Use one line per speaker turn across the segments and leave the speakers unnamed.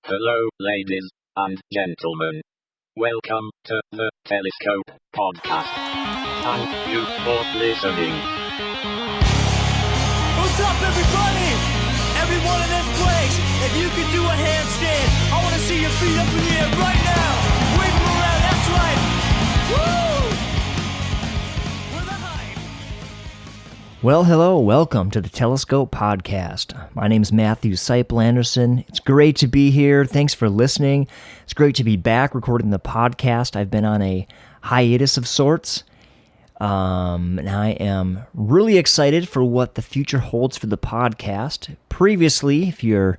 Hello, ladies and gentlemen. Welcome to the Telescope Podcast. Thank you for listening.
What's up, everybody? Everyone in this place, if you could do a handstand, I want to see your feet up in the air right now. Wave them around, that's right. Woo! We're the hype.
Well, hello, welcome to the Telescope Podcast. My name is Matthew Seipel Anderson. It's great to be here. Thanks for listening. It's great to be back recording the podcast. I've been on a hiatus of sorts, and I am really excited for what the future holds for the podcast. Previously, if you're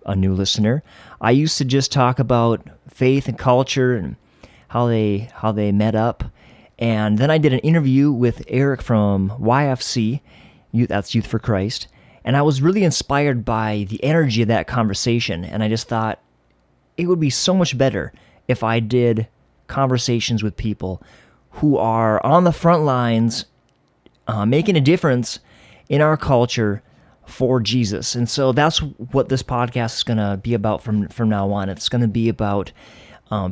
a new listener, I used to just talk about faith and culture and how they met up. And then I did an interview with Eric from YFC, that's Youth for Christ, and I was really inspired by the energy of that conversation, and I just thought it would be so much better if I did conversations with people who are on the front lines, making a difference in our culture for Jesus. And so that's what this podcast is going to be about from now on. It's going to be about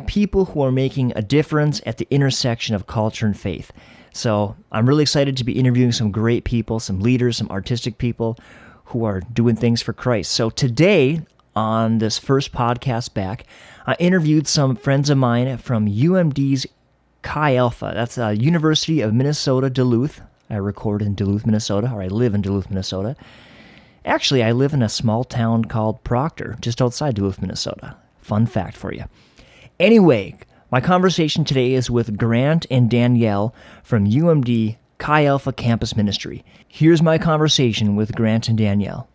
people who are making a difference at the intersection of culture and faith. So I'm really excited to be interviewing some great people, some leaders, some artistic people who are doing things for Christ. So today, on this first podcast back, I interviewed some friends of mine from UMD's Chi Alpha. That's University of Minnesota, Duluth. I record in Duluth, Minnesota, or I live in Duluth, Minnesota. Actually, I live in a small town called Proctor, just outside Duluth, Minnesota. Fun fact for you. Anyway, my conversation today is with Grant and Danielle from UMD Chi Alpha Campus Ministry. Here's my conversation with Grant and Danielle.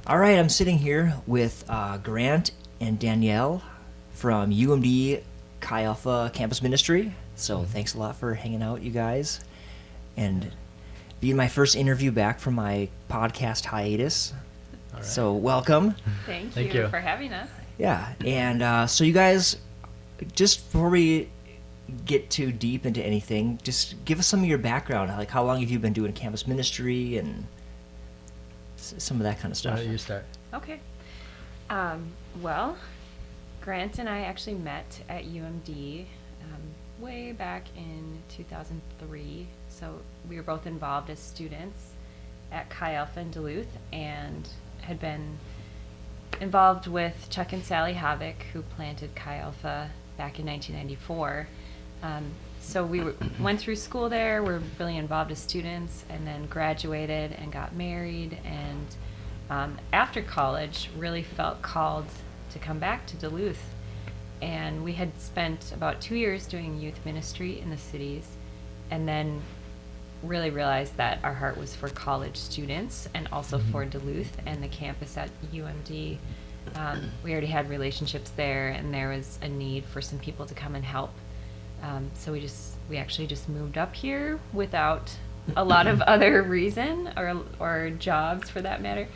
All right, I'm sitting here with Grant and Danielle from UMD Chi Alpha Campus Ministry. So thanks a lot for hanging out, you guys, and being my first interview back from my podcast hiatus. All right. So welcome.
Thank
Thank
you
you
for having us.
Yeah, and so you guys, just before we get too deep into anything, just give us some of your background. Like, how long have you been doing campus ministry and some of that kind of
Why
stuff?
don't you start?
Okay. Well, Grant and I actually met at UMD way back in 2003. So we were both involved as students at Chi Alpha in Duluth and had been involved with Chuck and Sally Havoc, who planted Chi Alpha back in 1994. So we went through school there, were really involved as students, and then graduated and got married. And after college, really felt called to come back to Duluth. And we had spent about 2 years doing youth ministry in the cities, and then really realized that our heart was for college students and also for Duluth and the campus at UMD. We already had relationships there, and there was a need for some people to come and help. So we actually just moved up here without a lot of other reason or jobs for that matter,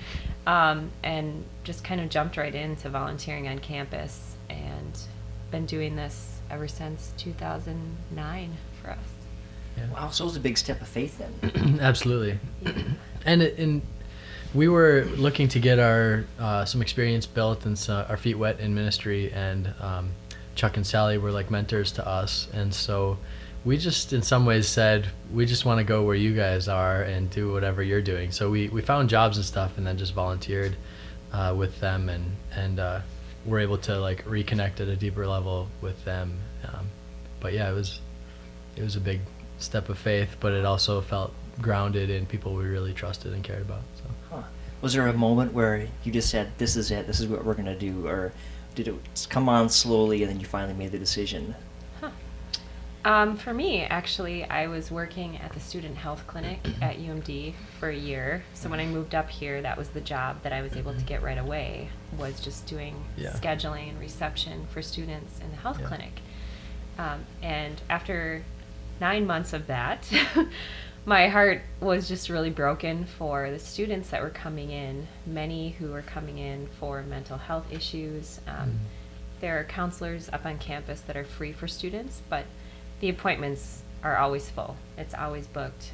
and just kind of jumped right into volunteering on campus and been doing this ever since 2009 for us.
Yeah.
Wow, so it was a big step of faith then.
Absolutely. And we were looking to get our some experience built and our feet wet in ministry, and Chuck and Sally were like mentors to us, and so we just in some ways said we just want to go where you guys are and do whatever you're doing. So we found jobs and stuff, and then just volunteered with them, and were able to like reconnect at a deeper level with them. But yeah, it was a big step of faith, but it also felt grounded in people we really trusted and cared about. So.
Huh. Was there a moment where you just said, this is it, this is what we're going to do, or did it come on slowly and then you finally made the decision?
For me, actually, I was working at the student health clinic at UMD for a year. So when I moved up here, that was the job that I was able to get right away, was just doing scheduling and reception for students in the health clinic. And after 9 months of that, my heart was just really broken for the students that were coming in, many who were coming in for mental health issues. There are counselors up on campus that are free for students, but the appointments are always full. It's always booked.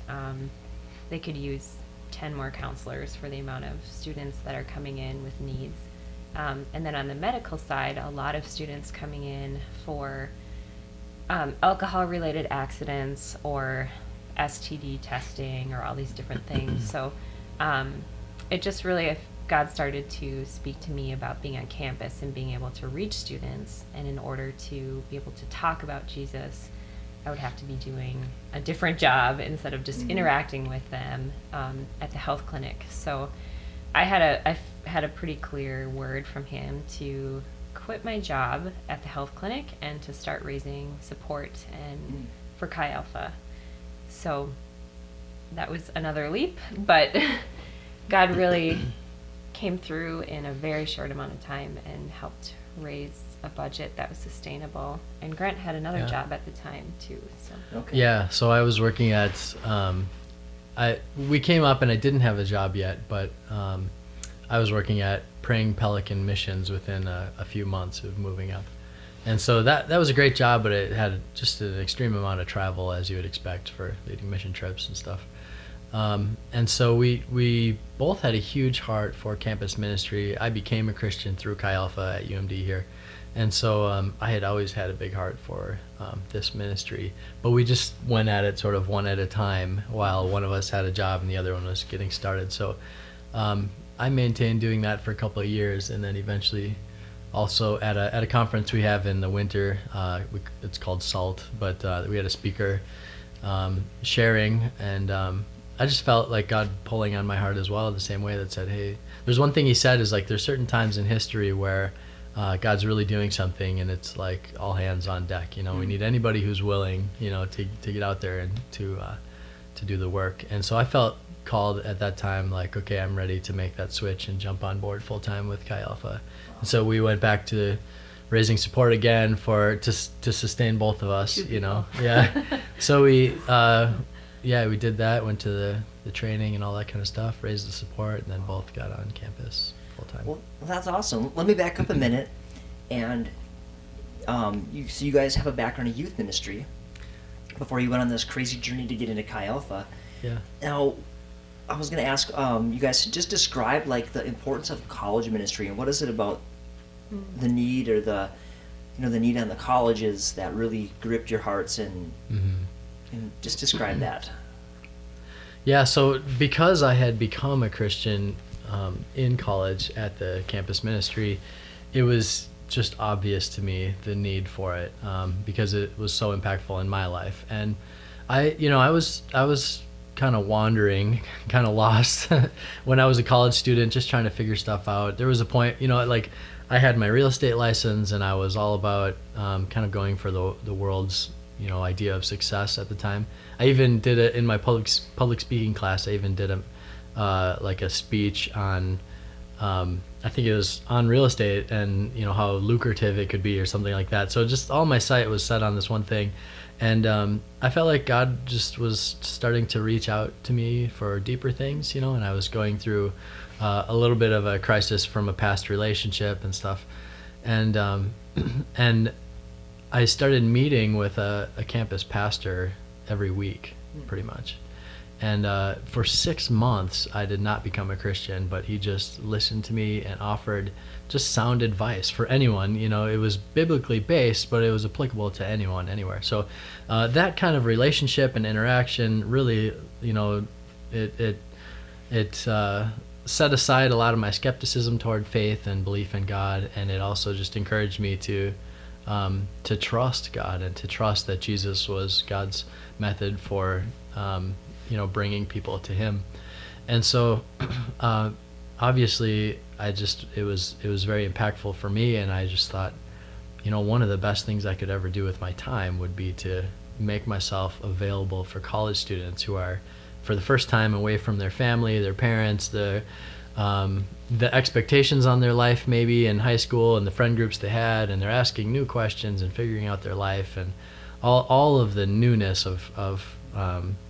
They could use 10 more counselors for the amount of students that are coming in with needs. And then on the medical side, a lot of students coming in for alcohol-related accidents or STD testing or all these different things. So it just really, God started to speak to me about being on campus and being able to reach students. And in order to be able to talk about Jesus, I would have to be doing a different job instead of just interacting with them at the health clinic. So I had a pretty clear word from him to quit my job at the health clinic and to start raising support and for Chi Alpha. So that was another leap, but God really came through in a very short amount of time and helped raise a budget that was sustainable. And Grant had another job at the time too. So
Okay.
Yeah, so I was working at we came up and I didn't have a job yet, but I was working at Praying Pelican Missions within a few months of moving up. And so that was a great job, but it had just an extreme amount of travel, as you would expect for leading mission trips and stuff. And so we both had a huge heart for campus ministry. I became a Christian through Chi Alpha at UMD here. And so I had always had a big heart for this ministry, but we just went at it sort of one at a time while one of us had a job and the other one was getting started. So I maintained doing that for a couple of years, and then eventually also at a conference we have in the winter, it's called SALT, but we had a speaker sharing, and I just felt like God pulling on my heart as well, the same way that said, hey, there's one thing he said is like there's certain times in history where God's really doing something and it's like all hands on deck. We need anybody who's willing, to get out there and to do the work. And so I felt called at that time, like, okay, I'm ready to make that switch and jump on board full time with Chi Alpha. And so we went back to raising support again to sustain both of us, Yeah. So we did that, went to the training and all that kind of stuff, raised the support, and then both got on campus full time.
Well, that's awesome. Let me back up a minute. And you guys have a background in youth ministry before you went on this crazy journey to get into Chi Alpha.
Yeah.
Now, I was going to ask, you guys just describe like the importance of college ministry and what is it about the need or the need on the colleges that really gripped your hearts and just describe that.
Yeah, so because I had become a Christian in college at the campus ministry, it was just obvious to me the need for it because it was so impactful in my life. And I was kind of wandering, kind of lost when I was a college student, just trying to figure stuff out. There was a point, like I had my real estate license and I was all about kind of going for the world's idea of success at the time. I even did it in my public speaking class. I even did a speech on I think it was on real estate and how lucrative it could be or something like that. So just all my sight was set on this one thing, and I felt like God just was starting to reach out to me for deeper things, and I was going through a little bit of a crisis from a past relationship and stuff, and I started meeting with a campus pastor every week, pretty much. And for 6 months, I did not become a Christian, but he just listened to me and offered just sound advice for anyone. It was biblically based, but it was applicable to anyone, anywhere. So that kind of relationship and interaction really, it set aside a lot of my skepticism toward faith and belief in God, and it also just encouraged me to trust God and to trust that Jesus was God's method for bringing people to him. And so obviously it was very impactful for me, and I just thought one of the best things I could ever do with my time would be to make myself available for college students who are for the first time away from their family, their parents, the expectations on their life maybe in high school and the friend groups they had, and they're asking new questions and figuring out their life, and all of the newness of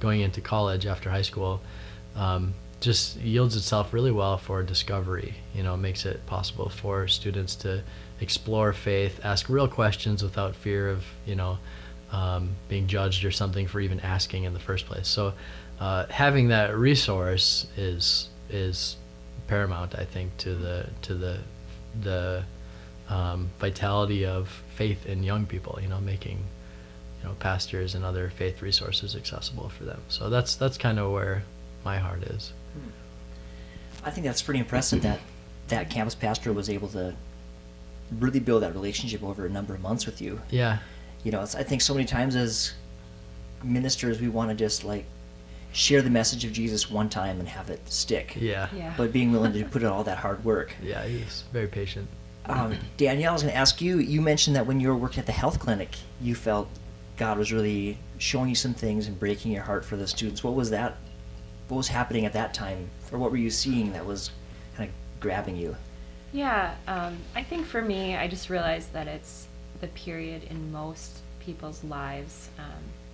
going into college after high school just yields itself really well for discovery. Makes it possible for students to explore faith, ask real questions without fear of being judged or something for even asking in the first place. So having that resource is paramount, I think, to the the vitality of faith in young people, making pastors and other faith resources accessible for them. So that's kind of where my heart is.
I think that's pretty impressive that campus pastor was able to really build that relationship over a number of months with you.
Yeah.
I think so many times as ministers we want to just like share the message of Jesus one time and have it stick.
Yeah.
But being willing to put in all that hard work.
Yeah, he's very patient.
Danielle, I was going to ask you, you mentioned that when you were working at the health clinic, you felt God was really showing you some things and breaking your heart for the students. What was that? What was happening at that time? Or what were you seeing that was kind of grabbing you?
Yeah, I think for me, I just realized that it's the period in most people's lives,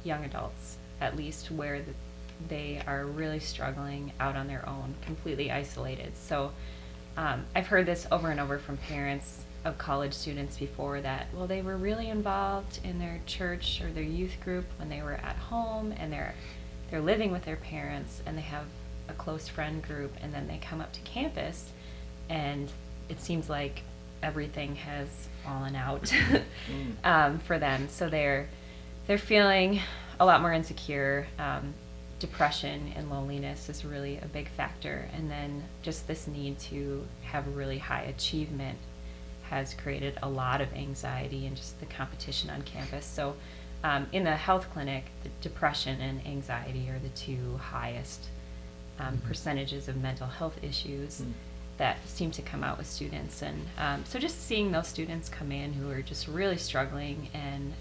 young adults at least, where they are really struggling out on their own, completely isolated. So I've heard this over and over from parents of college students before that, well, they were really involved in their church or their youth group when they were at home, and they're living with their parents, and they have a close friend group, and then they come up to campus and it seems like everything has fallen out for them. So they're feeling a lot more insecure. Depression and loneliness is really a big factor, and then just this need to have really high achievement has created a lot of anxiety and just the competition on campus. So in the health clinic, the depression and anxiety are the two highest percentages of mental health issues that seem to come out with students. And so just seeing those students come in who are just really struggling and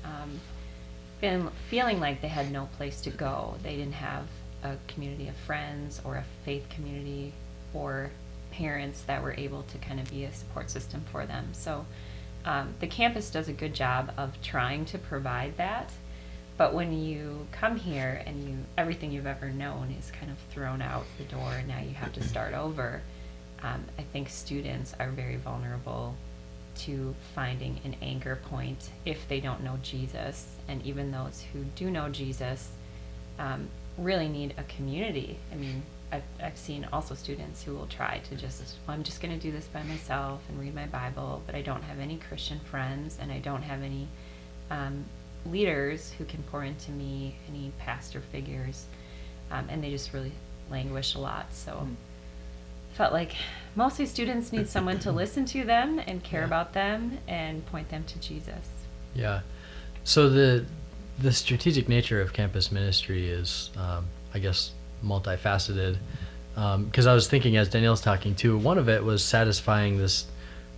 feeling like they had no place to go. They didn't have a community of friends or a faith community or parents that were able to kind of be a support system for them. So the campus does a good job of trying to provide that. But when you come here and everything you've ever known is kind of thrown out the door and now you have to start over, I think students are very vulnerable to finding an anchor point if they don't know Jesus. And even those who do know Jesus really need a community. I mean, I've seen also students who will try to I'm just going to do this by myself and read my Bible, but I don't have any Christian friends and I don't have any leaders who can pour into me, any pastor figures, and they just really languish a lot. So felt like mostly students need someone to listen to them and care about them and point them to Jesus.
Yeah. So the strategic nature of campus ministry is, I guess, multifaceted. Because I was thinking as Danielle's talking too, one of it was satisfying this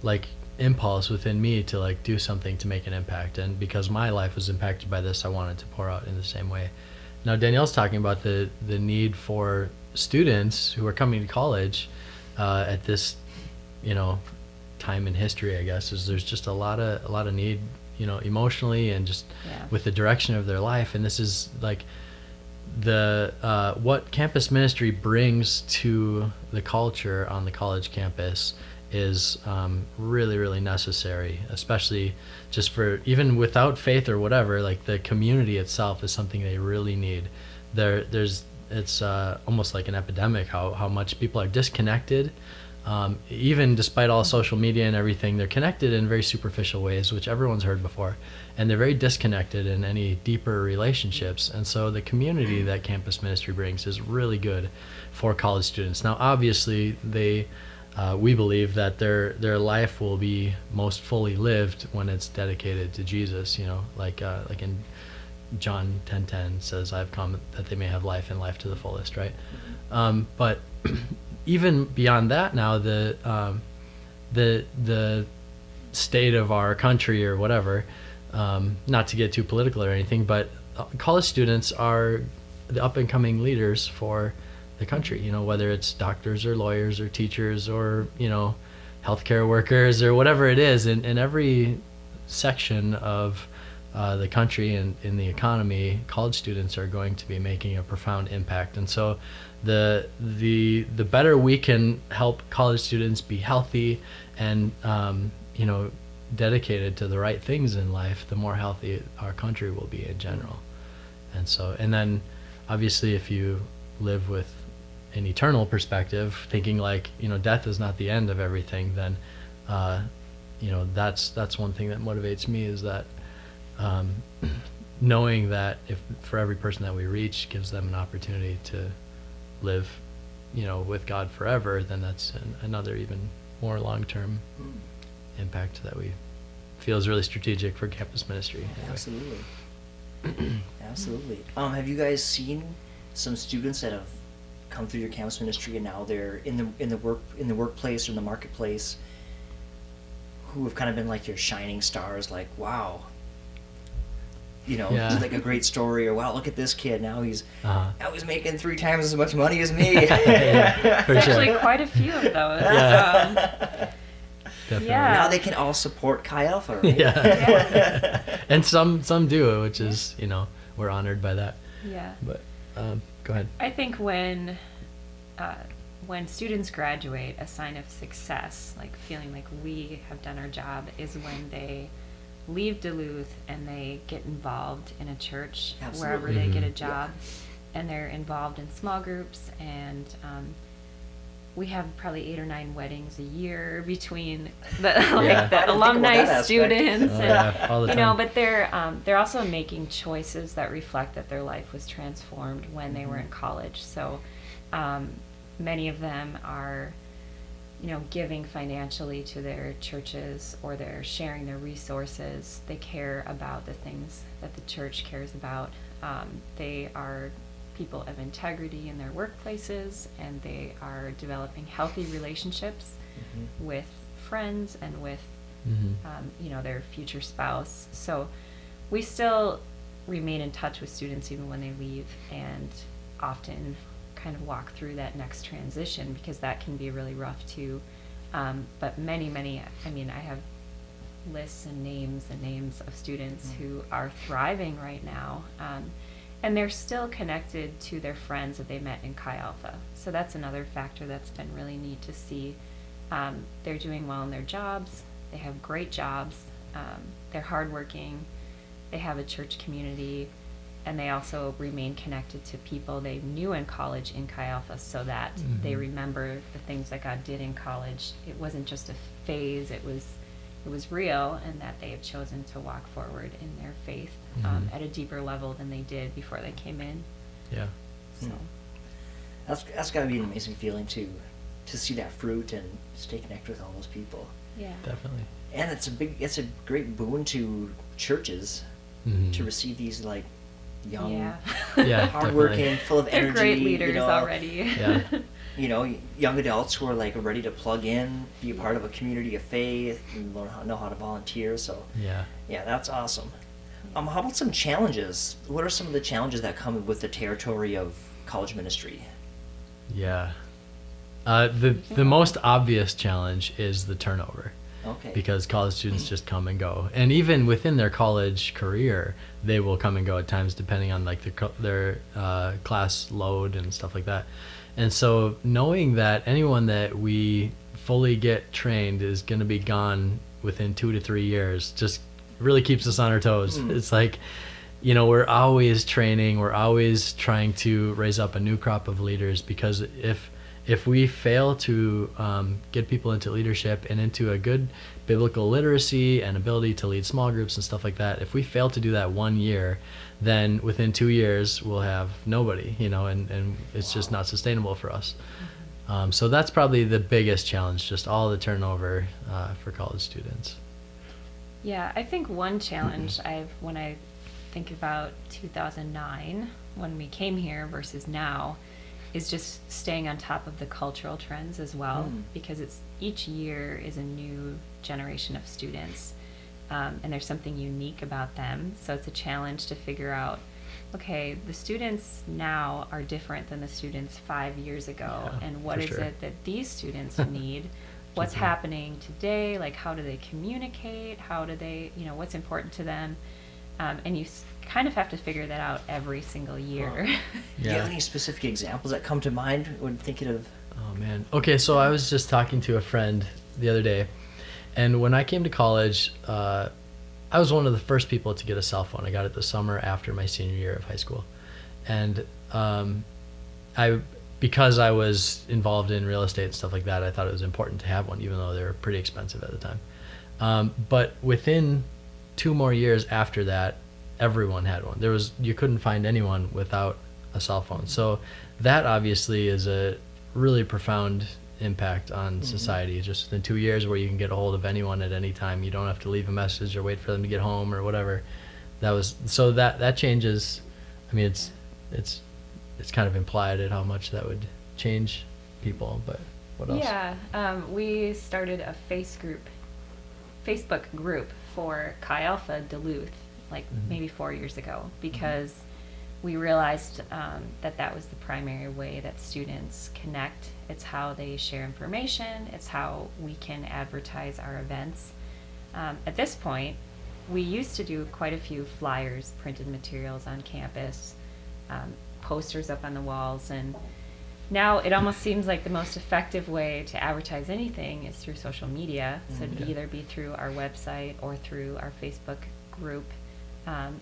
like impulse within me to like do something to make an impact. And because my life was impacted by this, I wanted to pour out in the same way. Now Danielle's talking about the need for students who are coming to college at this, time in history, I guess, is there's just a lot of need, emotionally and just with the direction of their life. And this is like what campus ministry brings to the culture on the college campus is really, really necessary, especially just for even without faith or whatever, like the community itself is something they really need. It's almost like an epidemic how much people are disconnected. Even despite all social media and everything, they're connected in very superficial ways, which everyone's heard before, and they're very disconnected in any deeper relationships. And so the community that campus ministry brings is really good for college students. Now, obviously, we believe that their life will be most fully lived when it's dedicated to Jesus. Like in John 10:10 says, "I've come that they may have life and life to the fullest." Right, but even beyond that, now the state of our country or whatever, not to get too political or anything, but college students are the up and coming leaders for the country. Whether it's doctors or lawyers or teachers or healthcare workers or whatever it is, in every section of the country and in the economy, college students are going to be making a profound impact. And so the better we can help college students be healthy and dedicated to the right things in life, the more healthy our country will be in general. And then obviously if you live with an eternal perspective, thinking like death is not the end of everything, then that's one thing that motivates me, is that knowing that if for every person that we reach gives them an opportunity to live, with God forever, then that's another even more long-term impact that we feel is really strategic for campus ministry. Anyway.
Absolutely. Absolutely. Have you guys seen some students that have come through your campus ministry and now they're in the workplace or in the marketplace, who have kind of been like your shining stars, like, wow, it's like a great story, or wow, look at this kid, now he's making 3 times as much money as me.
For
There's
sure.
actually quite a few of those.
Definitely.
Yeah.
Now they can all support Chi Alpha, right?
Yeah. And some do, which is, we're honored by that.
Yeah.
But go ahead.
I think when students graduate, a sign of success, like feeling like we have done our job, is when they leave Duluth and they get involved in a church.
Absolutely.
Wherever they get a job, and they're involved in small groups, and we have probably 8 or 9 weddings a year between the the alumni students,
all the time.
but they're also making choices that reflect that their life was transformed when they were in college. So many of them are giving financially to their churches, or they're sharing their resources. They care about the things that the church cares about. They are people of integrity in their workplaces, and they are developing healthy relationships with friends and with their future spouse. So we still remain in touch with students even when they leave, and often kind of walk through that next transition, because that can be really rough too. But many, I have lists and names of students who are thriving right now, and they're still connected to their friends that they met in Chi Alpha. So that's another factor that's been really neat to see. They're doing well in their jobs. They have great jobs. They're hardworking. They have a church community. And they also remain connected to people they knew in college in Chi Alpha, so that they remember the things that God did in college. It wasn't just a phase, it was real, and that they have chosen to walk forward in their faith at a deeper level than they did before they came in.
Yeah.
So
That's got to be an amazing feeling to see that fruit and stay connected with all those people.
yeah.
Definitely.
And it's a great boon to churches to receive these like young,
Yeah,
hardworking,
definitely.
full of
They're
energy.
great leaders already.
Yeah.
Young adults who are like ready to plug in, be a part of a community of faith, and know how to volunteer. So yeah, that's awesome. How about some challenges? What are some of the challenges that come with the territory of college ministry?
Yeah. The most obvious challenge is the turnover.
Okay.
Because college students just come and go, and even within their college career, they will come and go at times depending on like their class load and stuff like that. And so knowing that anyone that we fully get trained is going to be gone within 2 to 3 years just really keeps us on our toes. It's like, we're always training, we're always trying to raise up a new crop of leaders, because if we fail to get people into leadership and into a good biblical literacy and ability to lead small groups and stuff like that, if we fail to do that 1 year, then within 2 years we'll have nobody, and it's just not sustainable for us. So that's probably the biggest challenge, just all the turnover for college students.
Yeah, I think one challenge when I think about 2009, when we came here versus now, is just staying on top of the cultural trends as well, because each year is a new generation of students, and there's something unique about them. So it's a challenge to figure out, okay, the students now are different than the students 5 years ago, and what is it that these students need? What's happening today? Like, how do they communicate? How do they, what's important to them? And you kind of have to figure that out every single year.
Do you have any specific examples that come to mind when thinking of?
Oh man. Okay, so I was just talking to a friend the other day, and when I came to college, I was one of the first people to get a cell phone. I got it the summer after my senior year of high school, and I because I was involved in real estate and stuff like that, I thought it was important to have one, even though they were pretty expensive at the time. But within 2 more years after that, everyone had one. You couldn't find anyone without a cell phone. So that obviously is a really profound impact on society, just within 2 years, where you can get a hold of anyone at any time. You don't have to leave a message or wait for them to get home or whatever. That changes. I mean, it's kind of implied at how much that would change people, but what else?
Yeah, we started a Facebook group for Chi Alpha Duluth, like maybe 4 years ago, because we realized that was the primary way that students connect. It's how they share information. It's how we can advertise our events. At this point, we used to do quite a few flyers, printed materials on campus, posters up on the walls, and now it almost seems like the most effective way to advertise anything is through social media. So it'd either be through our website or through our Facebook group.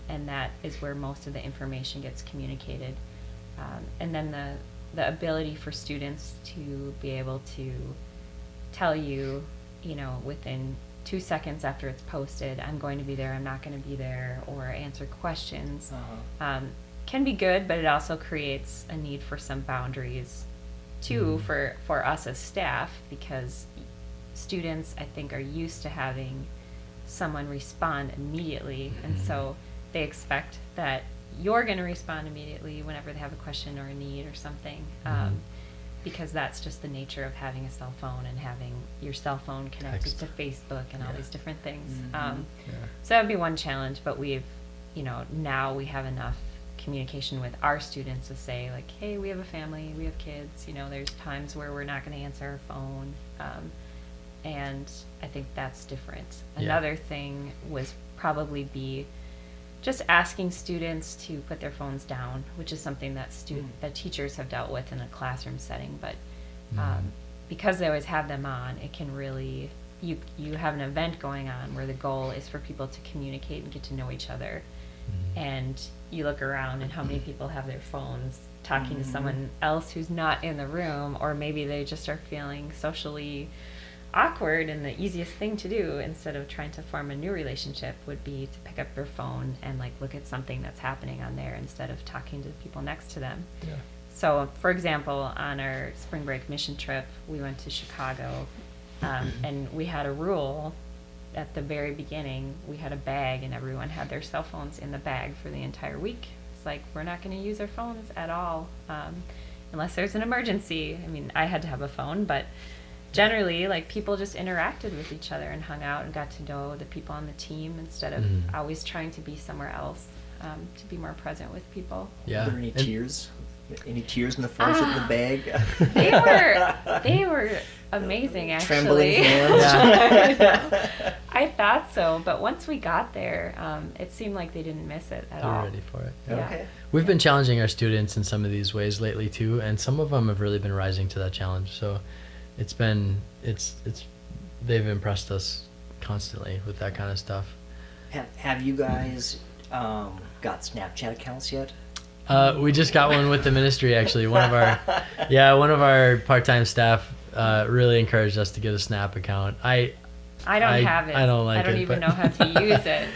And that is where most of the information gets communicated. And then the ability for students to be able to tell you, within 2 seconds after it's posted, I'm going to be there, I'm not going to be there, or answer questions, can be good, but it also creates a need for some boundaries too for us as staff, because students, I think, are used to having someone respond immediately, and so they expect that you're going to respond immediately whenever they have a question or a need or something, because that's just the nature of having a cell phone and having your cell phone connected to Facebook and all these different things. So that would be one challenge, but we've, now we have enough communication with our students to say, like, hey, we have a family, we have kids, there's times where we're not going to answer our phone. And I think that's different. Another thing was probably be just asking students to put their phones down, which is something that that teachers have dealt with in a classroom setting. But because they always have them on, it can really, you have an event going on where the goal is for people to communicate and get to know each other. And you look around and how many people have their phones talking to someone else who's not in the room, or maybe they just are feeling socially awkward, and the easiest thing to do instead of trying to form a new relationship would be to pick up your phone and look at something that's happening on there instead of talking to the people next to them. So for example, on our spring break mission trip, we went to Chicago, and we had a rule at the very beginning. We had a bag, and everyone had their cell phones in the bag for the entire week. It's like, we're not going to use our phones at all unless there's an emergency. I mean, I had to have a phone, but generally, people just interacted with each other and hung out and got to know the people on the team instead of always trying to be somewhere else, to be more present with people.
Were there any tears? Any tears in the phones in the bag?
They were amazing, actually.
Trembling hands.
I thought so, but once we got there, it seemed like they didn't miss it at all.
They're ready for it.
Yeah.
Okay.
We've been challenging our students in some of these ways lately too, and some of them have really been rising to that challenge. So they've impressed us constantly with that kind of stuff.
Have you guys got Snapchat accounts yet?
We just got one with the ministry, actually. One of our part-time staff really encouraged us to get a Snap account. I
don't have it.
I don't like it.
I don't even know how to use it.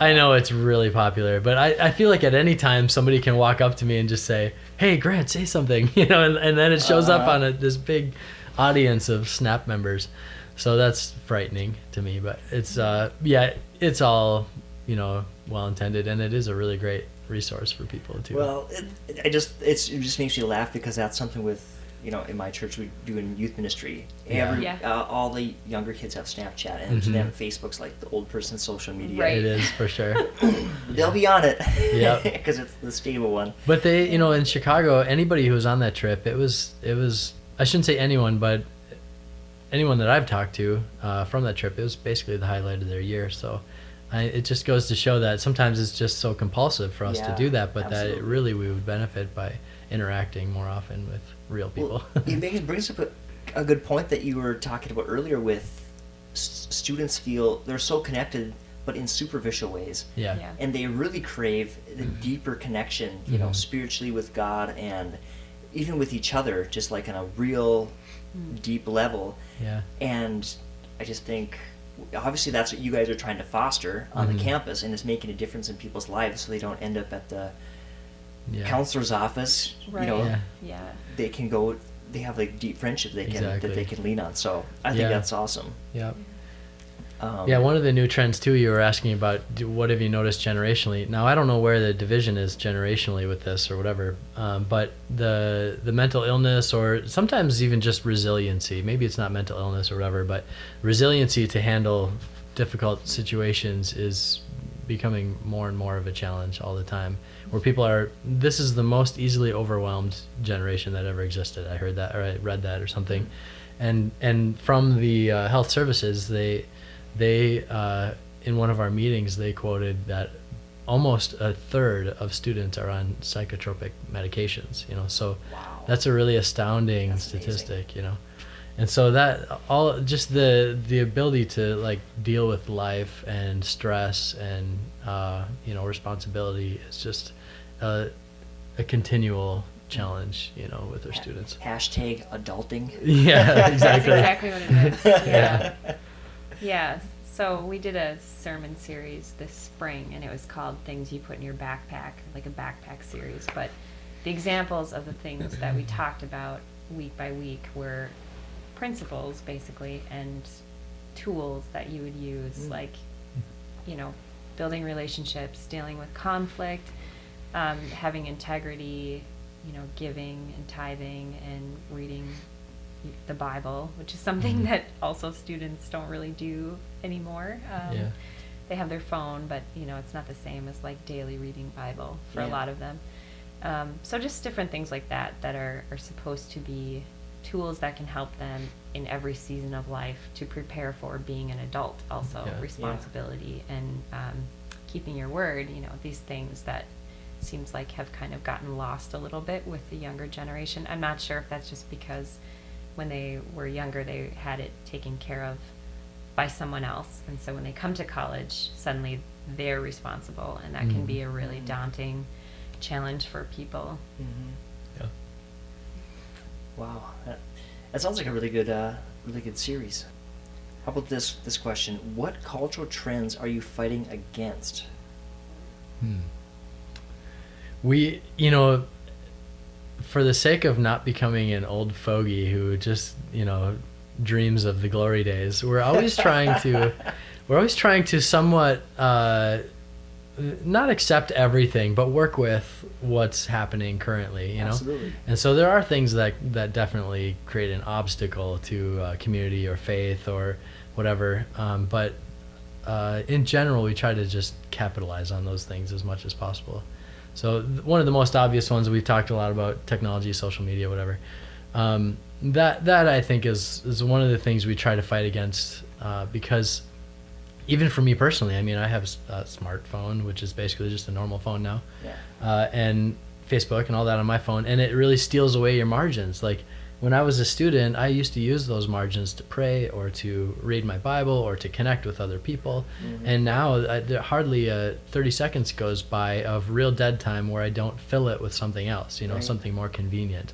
I know it's really popular, but I feel like at any time somebody can walk up to me and just say, "Hey, Grant, say something," and then it shows up on this big audience of Snap members. So that's frightening to me, but it's it's all well intended, and it is a really great resource for people too.
Well, it just makes me laugh, because that's something with in my church we do in youth ministry. All the younger kids have Snapchat, and to them Facebook's like the old person's social media.
Right.
It is for sure.
They'll be on it.
Yep.
Because it's the stable one.
But they, in Chicago, anybody who was on that trip, it was. I shouldn't say anyone, but anyone that I've talked to from that trip, it was basically the highlight of their year. So it just goes to show that sometimes it's just so compulsive for us to do that, but
absolutely.
that really we would benefit by interacting more often with real people.
Well, it brings up a good point that you were talking about earlier with students feel they're so connected, but in superficial ways.
Yeah.
And they really crave the deeper connection, spiritually with God, and even with each other, just like on a real deep level.
Yeah.
And I just think, obviously that's what you guys are trying to foster on the campus, and it's making a difference in people's lives so they don't end up at the counselor's office.
Right.
You know,
Yeah.
they can go, they have like deep friendship that they can lean on. So I think that's awesome.
Yeah. One of the new trends too, you were asking about, what have you noticed generationally? Now, I don't know where the division is generationally with this or whatever, but the mental illness, or sometimes even just resiliency, maybe it's not mental illness or whatever, but resiliency to handle difficult situations is becoming more and more of a challenge all the time, where people are, this is the most easily overwhelmed generation that ever existed. I heard that, or I read that or something. And from the health services, they in one of our meetings, they quoted that almost a third of students are on psychotropic medications, so that's a really astounding statistic, and so that all, just the ability to like deal with life and stress and responsibility is just a continual challenge, with our students.
Hashtag adulting.
Yeah, exactly.
That's exactly what it is. Yeah. Yeah, so we did a sermon series this spring, and it was called Things You Put in Your Backpack, like a backpack series. But the examples of the things that we talked about week by week were principles, basically, and tools that you would use, like, building relationships, dealing with conflict, having integrity, giving and tithing, and reading the Bible, which is something that also students don't really do anymore. They have their phone, but it's not the same as like daily reading Bible for a lot of them. So just different things like that are supposed to be tools that can help them in every season of life to prepare for being an adult. Also, responsibility and keeping your word. These things that seems like have kind of gotten lost a little bit with the younger generation. I'm not sure if that's just because when they were younger, they had it taken care of by someone else. And so when they come to college, suddenly they're responsible. And that can be a really daunting challenge for people.
Yeah.
Wow. That sounds like a really good series. How about this question? What cultural trends are you fighting against?
We, for the sake of not becoming an old fogey who just, dreams of the glory days, we're always trying to somewhat not accept everything, but work with what's happening currently,
Absolutely.
And so there are things that definitely create an obstacle to community or faith or whatever, but in general, we try to just capitalize on those things as much as possible. So one of the most obvious ones, we've talked a lot about technology, social media, whatever. That I think is one of the things we try to fight against, because even for me personally, I have a smartphone, which is basically just a normal phone now, and Facebook and all that on my phone, and it really steals away your margins. Like when I was a student, I used to use those margins to pray or to read my Bible or to connect with other people. And now hardly 30 seconds goes by of real dead time where I don't fill it with something else, something more convenient.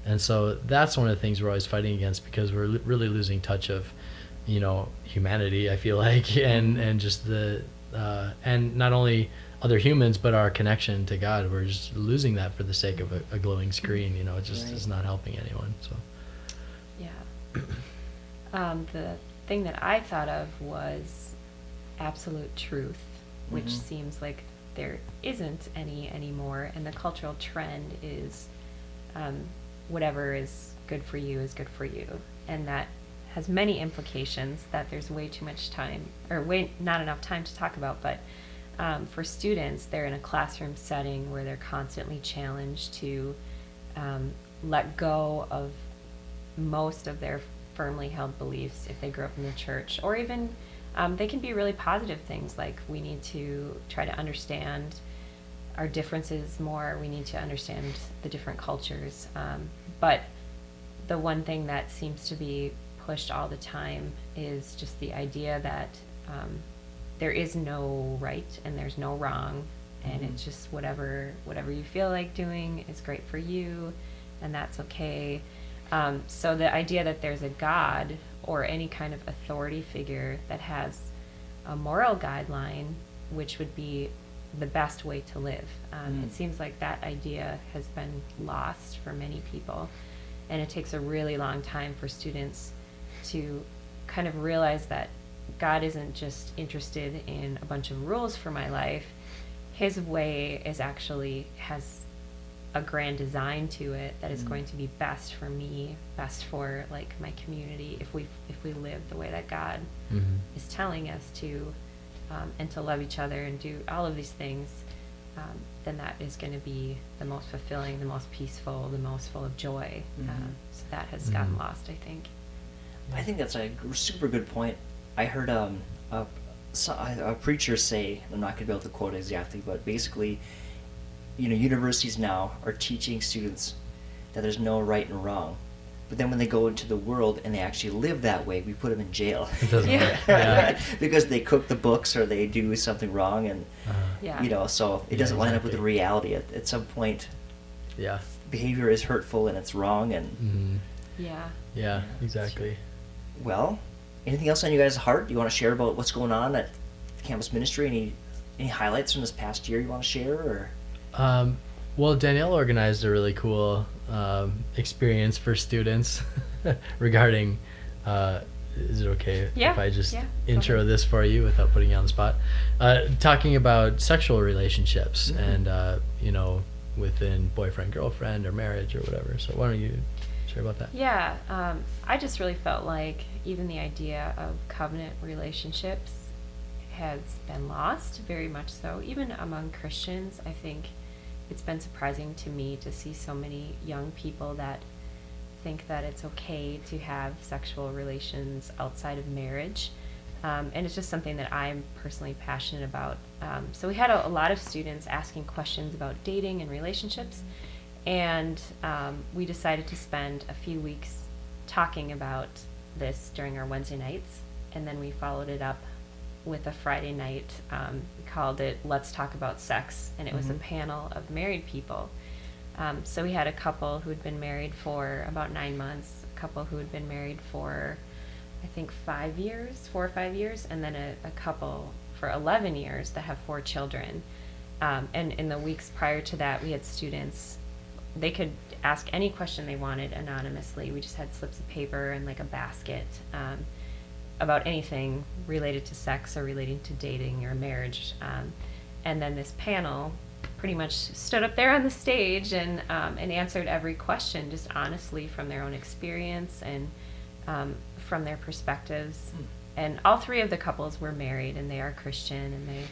And so that's one of the things we're always fighting against, because we're really losing touch of, humanity, I feel like, and just and not only other humans, but our connection to God. We're just losing that for the sake of a glowing screen. It just is not helping anyone. So
the thing that I thought of was absolute truth, which seems like there isn't any anymore, and the cultural trend is whatever is good for you is good for you, and that has many implications that there's way too much time, or not enough time to talk about. But for students, they're in a classroom setting where they're constantly challenged to let go of most of their firmly held beliefs if they grew up in the church, or even they can be really positive things, like we need to try to understand our differences more, we need to understand the different cultures, but the one thing that seems to be pushed all the time is just the idea that there is no right and there's no wrong, and it's just whatever you feel like doing is great for you, and that's okay. So the idea that there's a God or any kind of authority figure that has a moral guideline, which would be the best way to live. It seems like that idea has been lost for many people, and it takes a really long time for students to kind of realize that God isn't just interested in a bunch of rules for my life. His way is actually has a grand design to it that is going to be best for me, best for like my community, if we live the way that God is telling us to, and to love each other and do all of these things, then that is going to be the most fulfilling, the most peaceful, the most full of joy. So that has gotten lost, I think.
I think that's a super good point. I heard a preacher say, I'm not going to be able to quote it exactly, but basically, universities now are teaching students that there's no right and wrong. But then when they go into the world and they actually live that way, we put them in jail.
It doesn't work. Yeah.
Because they cook the books or they do something wrong, and so it doesn't line up with the reality. At some point, behavior is hurtful and it's wrong. And
Yeah, exactly.
Well, anything else on you guys' heart you want to share about what's going on at campus ministry? Any highlights from this past year you want to share? Or
well, Danielle organized a really cool experience for students regarding, is it okay if I just intro this for you without putting you on the spot? Talking about sexual relationships and, within boyfriend, girlfriend, or marriage or whatever. So why don't you share about that?
Yeah, I just really felt like even the idea of covenant relationships has been lost, very much so. Even among Christians, I think it's been surprising to me to see so many young people that think that it's okay to have sexual relations outside of marriage. And it's just something that I'm personally passionate about. So we had a lot of students asking questions about dating and relationships, and we decided to spend a few weeks talking about this during our Wednesday nights, and then we followed it up with a Friday night. We called it Let's Talk About Sex, and it was a panel of married people. So we had a couple who had been married for about 9 months, a couple who had been married for, I think, 4 or 5 years, and then a couple for 11 years that have 4 children. And in the weeks prior to that, we had students, they could ask any question they wanted anonymously. We just had slips of paper and like a basket about anything related to sex or relating to dating or marriage. And then this panel pretty much stood up there on the stage and answered every question just honestly from their own experience and from their perspectives. And all 3 of the couples were married and they are Christian, and they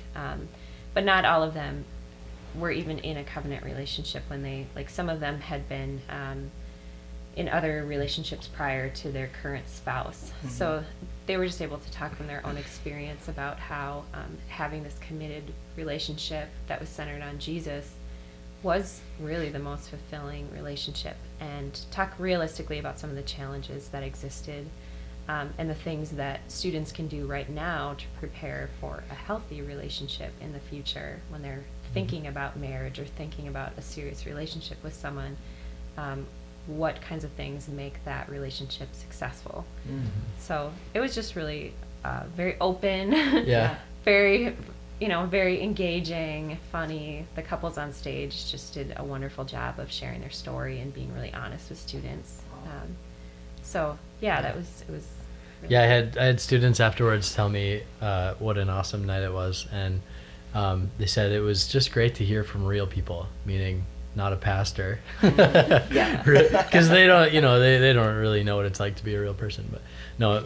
but not all of them were even in a covenant relationship when they, like, some of them had been in other relationships prior to their current spouse. So they were just able to talk from their own experience about how having this committed relationship that was centered on Jesus was really the most fulfilling relationship, and talk realistically about some of the challenges that existed and the things that students can do right now to prepare for a healthy relationship in the future when they're thinking about marriage or thinking about a serious relationship with someone. What kinds of things make that relationship successful. So it was just really very open, very, very engaging, funny. The couples on stage just did a wonderful job of sharing their story and being really honest with students. It was really
I had students afterwards tell me what an awesome night it was, and they said it was just great to hear from real people, meaning not a pastor, because they don't, they don't really know what it's like to be a real person. But no,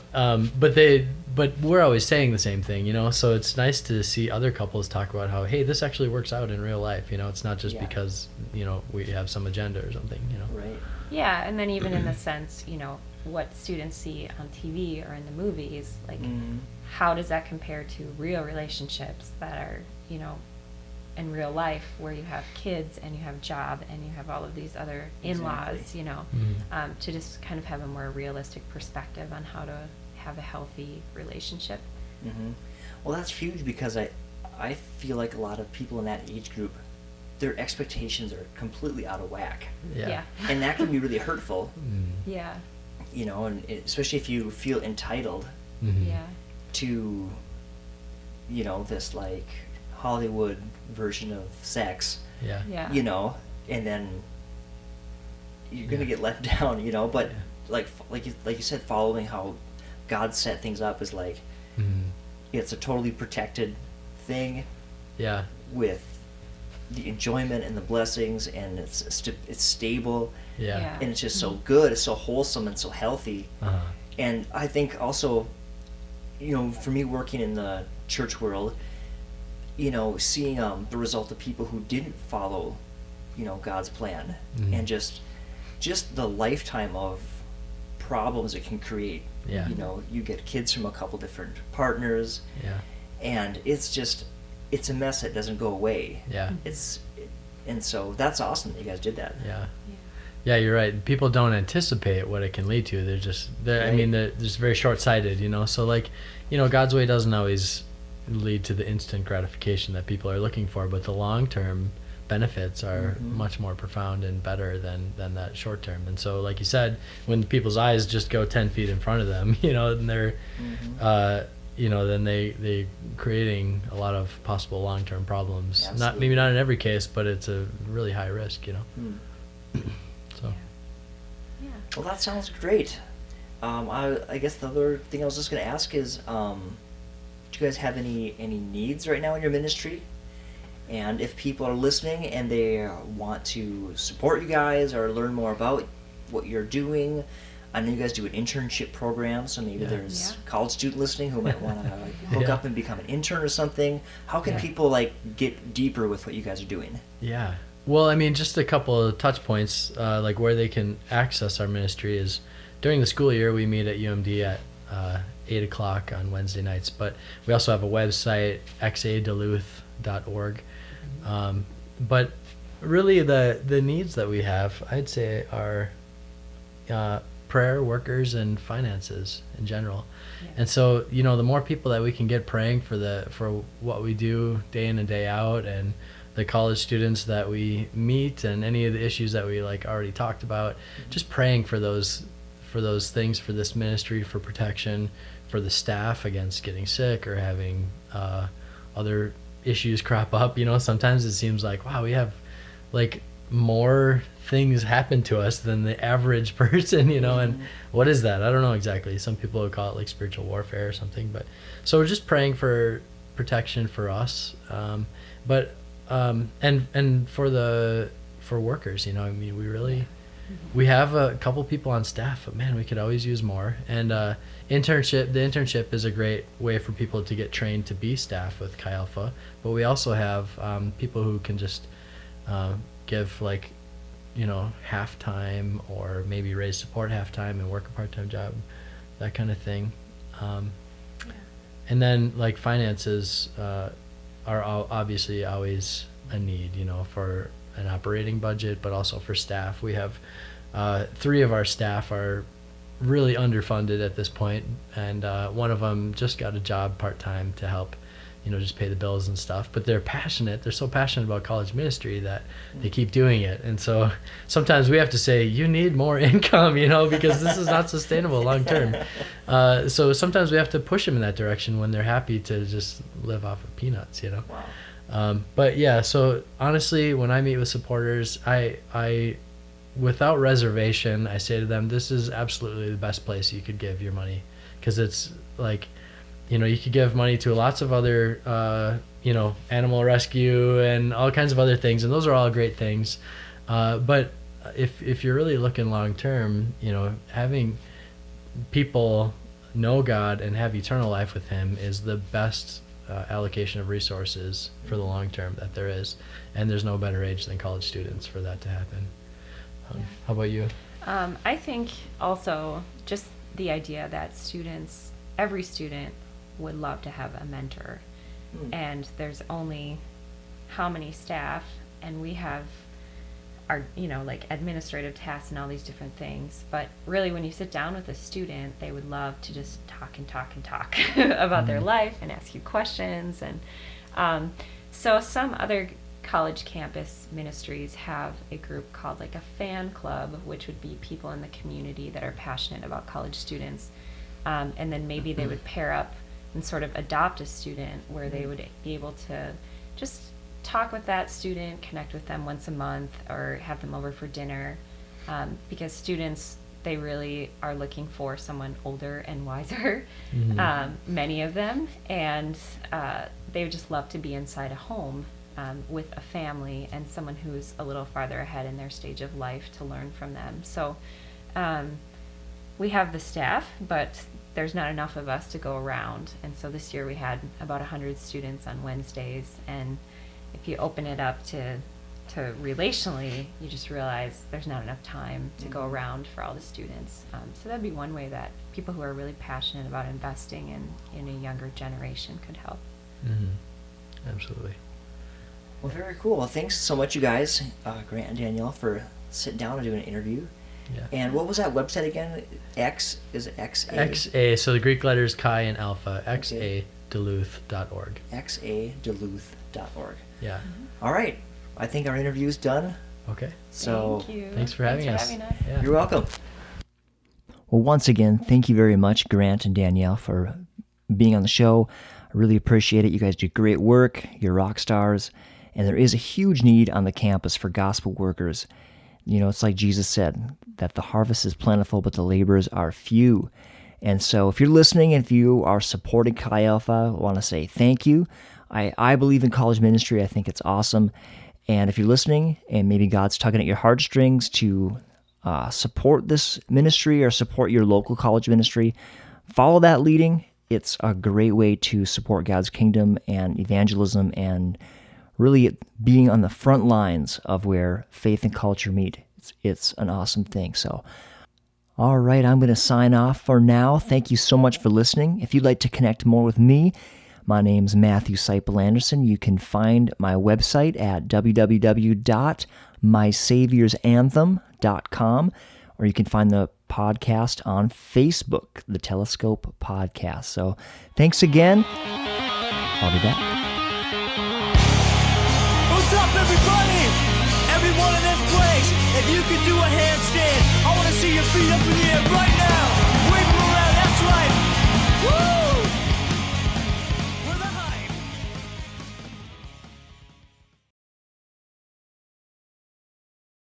but we're always saying the same thing, so it's nice to see other couples talk about how, hey, this actually works out in real life. It's not just because we have some agenda or something.
Right.
Yeah, and then even in the sense, what students see on TV or in the movies, like how does that compare to real relationships that are, in real life, where you have kids and you have a job and you have all of these other in-laws, to just kind of have a more realistic perspective on how to have a healthy relationship.
Well, that's huge, because I feel like a lot of people in that age group their expectations are completely out of whack.
Yeah.
And that can be really hurtful,
Yeah.
you know, and especially if you feel entitled
Yeah.
to, you know, this like Hollywood version of sex,
Yeah.
Yeah.
you know, and then you're gonna get let down, you know. But like you said, following how God set things up is like it's a totally protected thing
Yeah.
with the enjoyment and the blessings, and it's stable,
Yeah.
Yeah.
and it's just so good, it's so wholesome and so healthy.
Uh-huh.
And I think also, you know, for me working in the church world, you know, seeing the result of people who didn't follow, you know, God's plan, and just the lifetime of problems it can create.
Yeah.
You know, you get kids from a couple different partners,
Yeah.
and it's a mess that doesn't go away.
Yeah.
And so that's awesome that you guys did that.
Yeah. Yeah, you're right. People don't anticipate what it can lead to. I mean, they're just very short-sighted, you know. So like, you know, God's way doesn't always lead to the instant gratification that people are looking for, but the long-term benefits are much more profound and better than that short term. And so, like you said, when people's eyes just go 10 feet in front of them, you know, and they're, you know, then they creating a lot of possible long-term problems.
Absolutely.
Maybe not in every case, but it's a really high risk, you know. So.
Yeah.
Well, that sounds great. I guess the other thing I was just going to ask is, do you guys have any needs right now in your ministry? And if people are listening and they want to support you guys or learn more about what you're doing, I know you guys do an internship program, so maybe there's college student listening who might want to hook up and become an intern or something. How can people like get deeper with what you guys are doing?
Yeah. Well, I mean, just a couple of touch points, like where they can access our ministry is during the school year, we meet at UMD at 8 o'clock on Wednesday nights, but we also have a website, xaduluth.org. But really the needs that we have, I'd say, are prayer, workers, and finances in general. And so, you know, the more people that we can get praying for what we do day in and day out, and the college students that we meet, and any of the issues that we like already talked about, just praying for those things, for this ministry, for protection, for the staff against getting sick or having other issues crop up. You know, sometimes it seems like, wow, we have like more things happen to us than the average person, you know. And what is that? I don't know exactly. Some people would call it like spiritual warfare or something. But so we're just praying for protection for us, but and for workers, you know. I mean, we have a couple people on staff, but man, we could always use more. And the internship is a great way for people to get trained to be staff with Chi Alpha. But we also have people who can just give, like, you know, half-time or maybe raise support half-time and work a part-time job, that kind of thing. And then, like, finances are obviously always a need, you know, for an operating budget, but also for staff. We have 3 of our staff are really underfunded at this point, and one of them just got a job part-time to help, you know, just pay the bills and stuff. But they're so passionate about college ministry that they keep doing it. And so sometimes we have to say, you need more income, you know, because this is not sustainable long term. So sometimes we have to push them in that direction when they're happy to just live off of peanuts, you know.
Wow.
But yeah, so honestly, when I meet with supporters, I without reservation, I say to them, this is absolutely the best place you could give your money, because it's like, you know, you could give money to lots of other, you know, animal rescue and all kinds of other things, and those are all great things. But if you're really looking long term, you know, having people know God and have eternal life with Him is the best allocation of resources for the long term that there is. And there's no better age than college students for that to happen. How about you?
I think also just the idea that every student would love to have a mentor, and there's only how many staff, and we have our, you know, like administrative tasks and all these different things. But really, when you sit down with a student, they would love to just talk and talk and talk about their life and ask you questions. And so some other college campus ministries have a group called like a fan club, which would be people in the community that are passionate about college students. And then maybe they would pair up and sort of adopt a student where they would be able to just talk with that student, connect with them once a month, or have them over for dinner. Because students, they really are looking for someone older and wiser, many of them, and they would just love to be inside a home with a family and someone who's a little farther ahead in their stage of life to learn from them. So we have the staff, but there's not enough of us to go around. And so this year we had about 100 students on Wednesdays, and if you open it up to relationally, you just realize there's not enough time to go around for all the students. So that'd be one way that people who are really passionate about investing in a younger generation could help.
Absolutely.
Well, very cool. Well, thanks so much, you guys, Grant and Danielle, for sitting down and doing an interview.
Yeah.
And what was that website again? Is it XA?
XA, so the Greek letters Chi and Alpha, xaduluth.org.
xaduluth.org.
Yeah.
All right. I think our interview's done.
Okay.
So
Thank you.
Thanks for having us. Yeah.
You're welcome. Well, once again, thank you very much, Grant and Danielle, for being on the show. I really appreciate it. You guys do great work. You're rock stars. And there is a huge need on the campus for gospel workers. You know, it's like Jesus said, that the harvest is plentiful, but the laborers are few. And so if you're listening and if you are supporting Chi Alpha, I want to say thank you. I believe in college ministry. I think it's awesome. And if you're listening and maybe God's tugging at your heartstrings to support this ministry or support your local college ministry, follow that leading. It's a great way to support God's kingdom and evangelism and really being on the front lines of where faith and culture meet. It's an awesome thing. So, all right, I'm going to sign off for now. Thank you so much for listening. If you'd like to connect more with me, my name's Matthew Seipel Anderson. You can find my website at www.mysaviorsanthem.com, or you can find the podcast on Facebook, the Telescope Podcast. So thanks again. I'll be back.
What's up, everybody? Everyone in this place, if you could do a handstand, I want to see your feet up in the air right now.